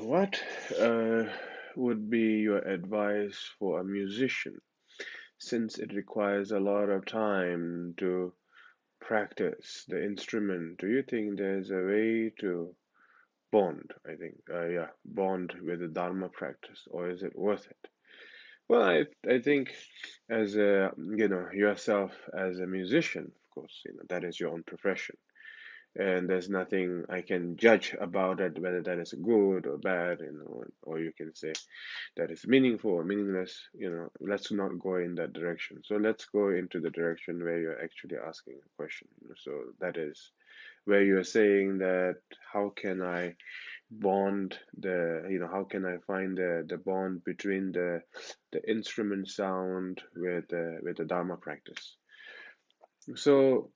What uh, would be your advice for a musician since it requires a lot of time to practice the instrument? Do you think there's a way to bond? Yeah, bond with the Dharma practice, or is it worth it? Well, I think as a yourself as a musician, of course, that is your own profession and there's nothing I can judge about it, whether that is good or bad, or you can say that is meaningful or meaningless. Let's not go in that direction. So let's go into the direction where you're actually asking a question. So that is where you're saying that how can I how can I find the bond between the instrument sound with the Dharma practice. So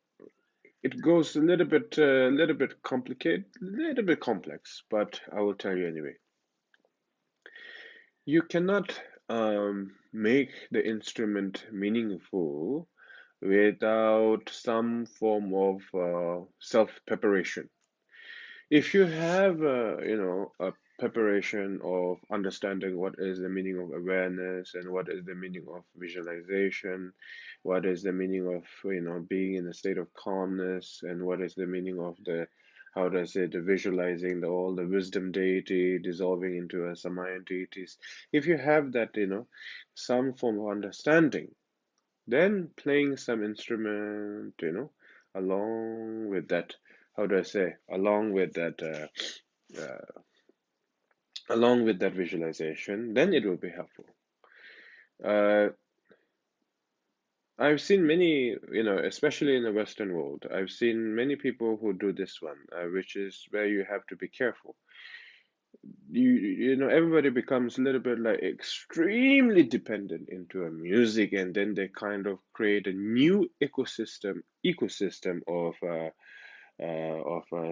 it goes a little bit complicated, a little bit complex, but I will tell you anyway. You cannot make the instrument meaningful without some form of self-preparation. If you have, a preparation of understanding what is the meaning of awareness and what is the meaning of visualization, what is the meaning of, being in a state of calmness, and what is the meaning of how does it, the visualizing all the wisdom deity dissolving into a Samayan deities. If you have that, some form of understanding, then playing some instrument, along with that, how do I say, uh, along with that visualization, then it will be helpful. Uh, I've seen many, especially in the Western world, I've seen many people who do this one, which is where you have to be careful. Everybody becomes a little bit like extremely dependent into a music, and then they kind of create a new ecosystem of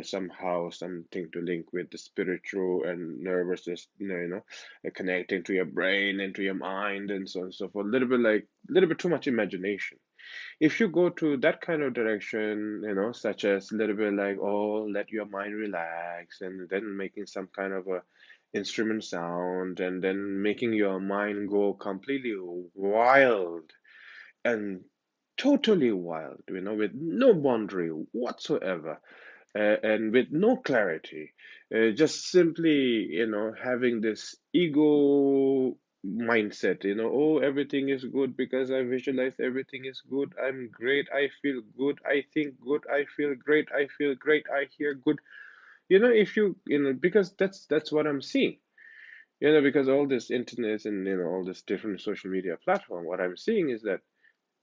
somehow something to link with the spiritual and nervous system, connecting to your brain and to your mind and so on and so forth. A little bit too much imagination. If you go to that kind of direction, such as a little bit like, oh, let your mind relax, and then making some kind of a instrument sound, and then making your mind go completely wild and totally wild, with no boundary whatsoever and with no clarity, just simply, having this ego mindset, oh, everything is good because I visualize everything is good. I'm great. I feel good. I think good. I feel great. I feel great. I hear good. If because that's what I'm seeing. Because all this internet and all this different social media platform, what I'm seeing is that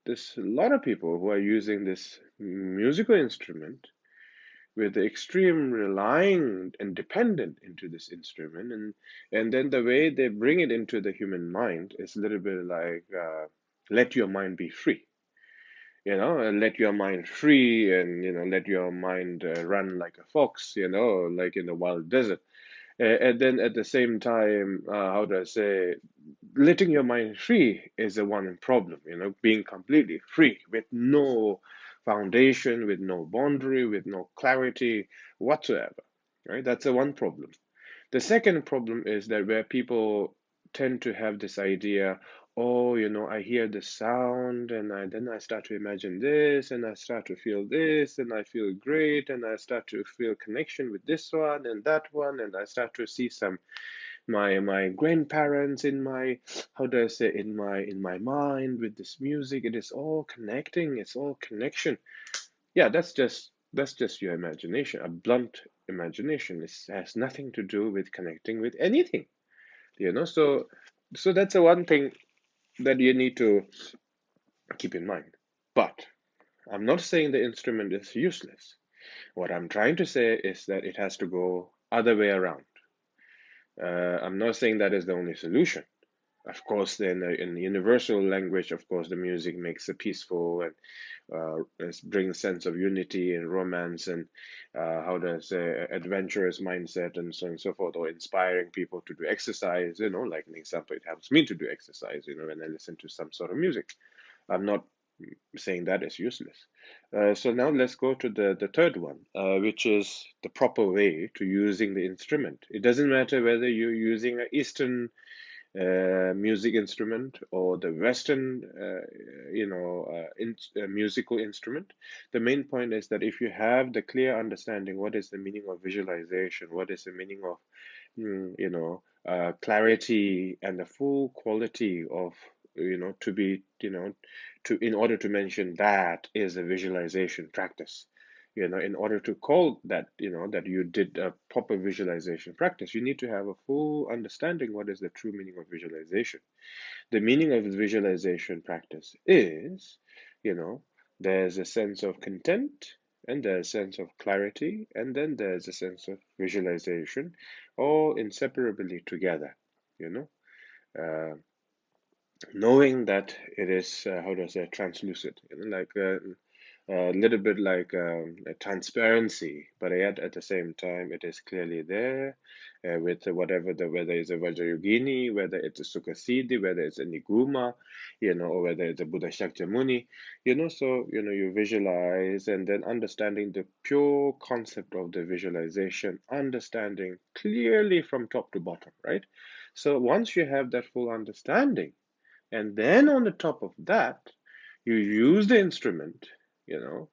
there's a lot of people who are using this musical instrument with the extreme relying and dependent into this instrument, and then the way they bring it into the human mind is a little bit like let your mind be free, and let your mind free, and let your mind run like a fox, like in the wild desert. And then at the same time, how do I say, letting your mind free is the one problem, being completely free with no foundation, with no boundary, with no clarity whatsoever, right? That's the one problem. The second problem is that where people tend to have this idea, oh, I hear the sound and then I start to imagine this and I start to feel this and I feel great and I start to feel connection with this one and that one and I start to see some my grandparents in my, how do I say, in my mind with this music. It is all connecting, it's all connection. Yeah, that's just your imagination, a blunt imagination. It has nothing to do with connecting with anything, so that's the one thing that you need to keep in mind. But I'm not saying the instrument is useless. What I'm trying to say is that it has to go other way around. I'm not saying that is the only solution. Of course, then in the universal language, of course, the music makes it peaceful and brings a sense of unity and romance and how does adventurous mindset and so on and so forth, or inspiring people to do exercise. Like an example, it helps me to do exercise. When I listen to some sort of music. I'm not. saying that is useless. So now let's go to the third one, which is the proper way to using the instrument. It doesn't matter whether you're using an Eastern music instrument or the Western, musical instrument. The main point is that if you have the clear understanding, what is the meaning of visualization, what is the meaning of clarity and the full quality of, to be, to in order to mention that is a visualization practice. In order to call that, that you did a proper visualization practice, you need to have a full understanding what is the true meaning of visualization. The meaning of visualization practice is, you know, there's a sense of content, and there's a sense of clarity, and then there's a sense of visualization, all inseparably together, you know. Uh, Knowing that it is, how do I say, translucid, like a little bit like a transparency, but yet at the same time it is clearly there, with whatever whether it's a Vajrayogini, whether it's a Sukhasiddhi, whether it's a Niguma, or whether it's a Buddha Shakyamuni, so you visualize and then understanding the pure concept of the visualization, understanding clearly from top to bottom, right? So once you have that full understanding, and then on the top of that, you use the instrument, you know,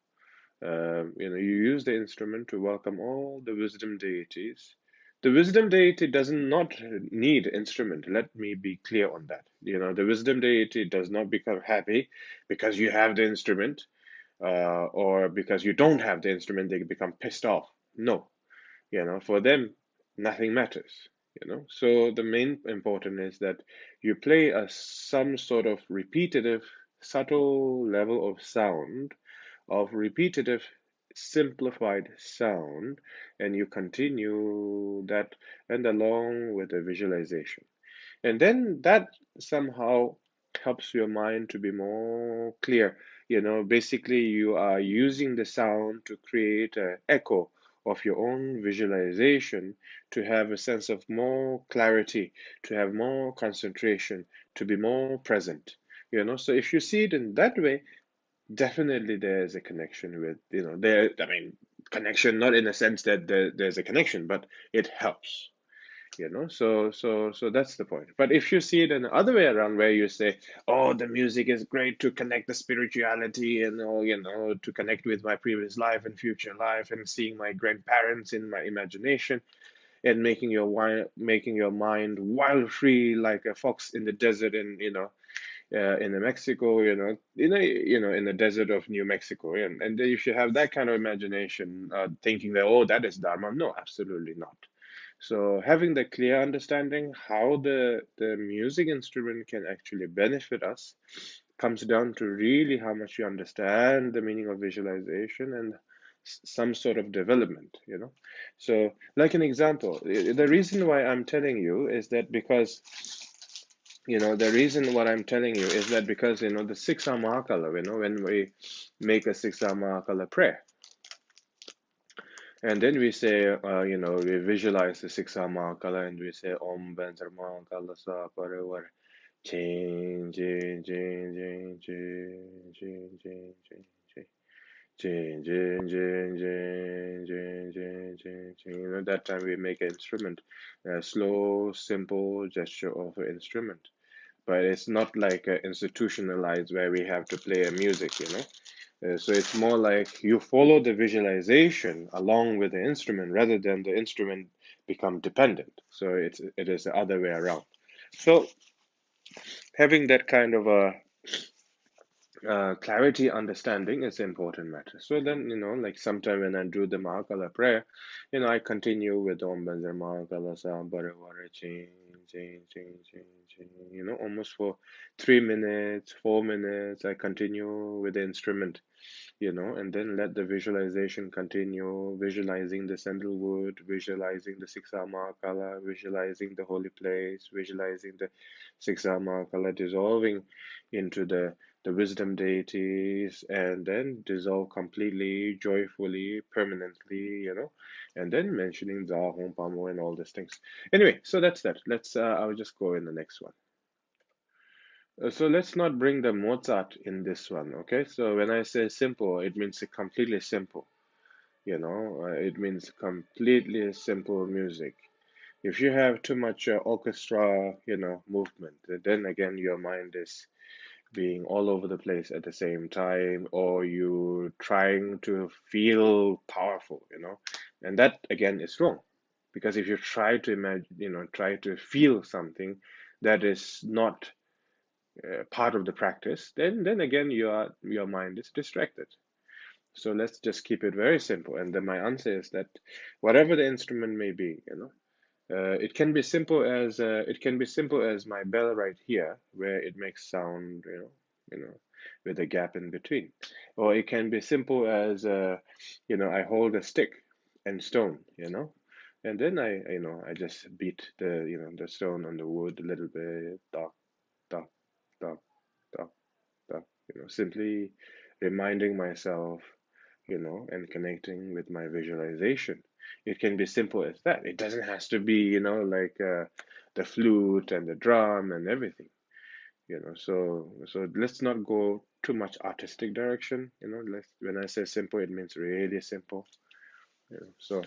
you use the instrument to welcome all the wisdom deities. The wisdom deity does not need instrument. Let me be clear on that. The wisdom deity does not become happy because you have the instrument, or because you don't have the instrument, they become pissed off. No, for them, nothing matters. So the main important is that you play some sort of repetitive, subtle level of sound, of repetitive, simplified sound, and you continue that, and along with the visualization. And then that somehow helps your mind to be more clear. Basically, you are using the sound to create an echo of your own visualization, to have a sense of more clarity, to have more concentration, to be more present. So if you see it in that way, definitely there's a connection with, I mean, connection not in a sense that there's a connection, but it helps. So that's the point. But if you see it in the other way around, where you say, oh, the music is great to connect the spirituality and all, to connect with my previous life and future life, and seeing my grandparents in my imagination, and making your mind wild free like a fox in the desert, and in the Mexico, in the desert of New Mexico, and then you should have that kind of imagination, thinking that, oh, that is Dharma. No, absolutely not. So having the clear understanding how the music instrument can actually benefit us comes down to really how much you understand the meaning of visualization, and some sort of development. So, like an example, the reason why I'm telling you is that because the reason what I'm telling you is that because the six Mahakala, when we make a six Mahakala prayer, and then we say, we visualize the six Mahakala, and we say Om Banzar Mahakala Sa Paravar Chin Chin Chin Chin Chin Chin Chin Chin Chin Chin Chin Chin Chin Chin Chin Chin. That time we make an instrument, a slow, simple gesture of an instrument, but it's not like institutionalized where we have to play a music. So it's more like you follow the visualization along with the instrument, rather than the instrument become dependent. So it is the other way around. So having that kind of a clarity understanding is an important matter. So then, like sometime when I do the Mahakala prayer, I continue with Om Banzar Mahakala Sambaravara Chin, Chin, Chin, Chin, Chin, almost for 3 minutes, 4 minutes, I continue with the instrument, and then let the visualization continue, visualizing the sandalwood, visualizing the six Mahakala, visualizing the holy place, visualizing the six Mahakala dissolving into the wisdom deities, and then dissolve completely, joyfully, permanently, and then mentioning Zahom, Pamo, and all these things. Anyway, so that's that. I'll just go in the next one. So let's not bring the Mozart in this one, okay? So when I say simple, it means completely simple, it means completely simple music. If you have too much orchestra, movement, then again your mind is being all over the place at the same time, or you trying to feel powerful, and that again is wrong. Because if you try to imagine, try to feel something that is not part of the practice, then again your mind is distracted. So let's just keep it very simple. And then my answer is that whatever the instrument may be, it can be simple as my bell right here, where it makes sound, with a gap in between, or it can be simple as I hold a stick and stone, and then I just beat the stone on the wood a little bit, dot dot dot dot dot, simply reminding myself, and connecting with my visualization. It can be simple as that. It doesn't have to be, like the flute and the drum and everything, So let's not go too much artistic direction, Let's when I say simple, it means really simple, So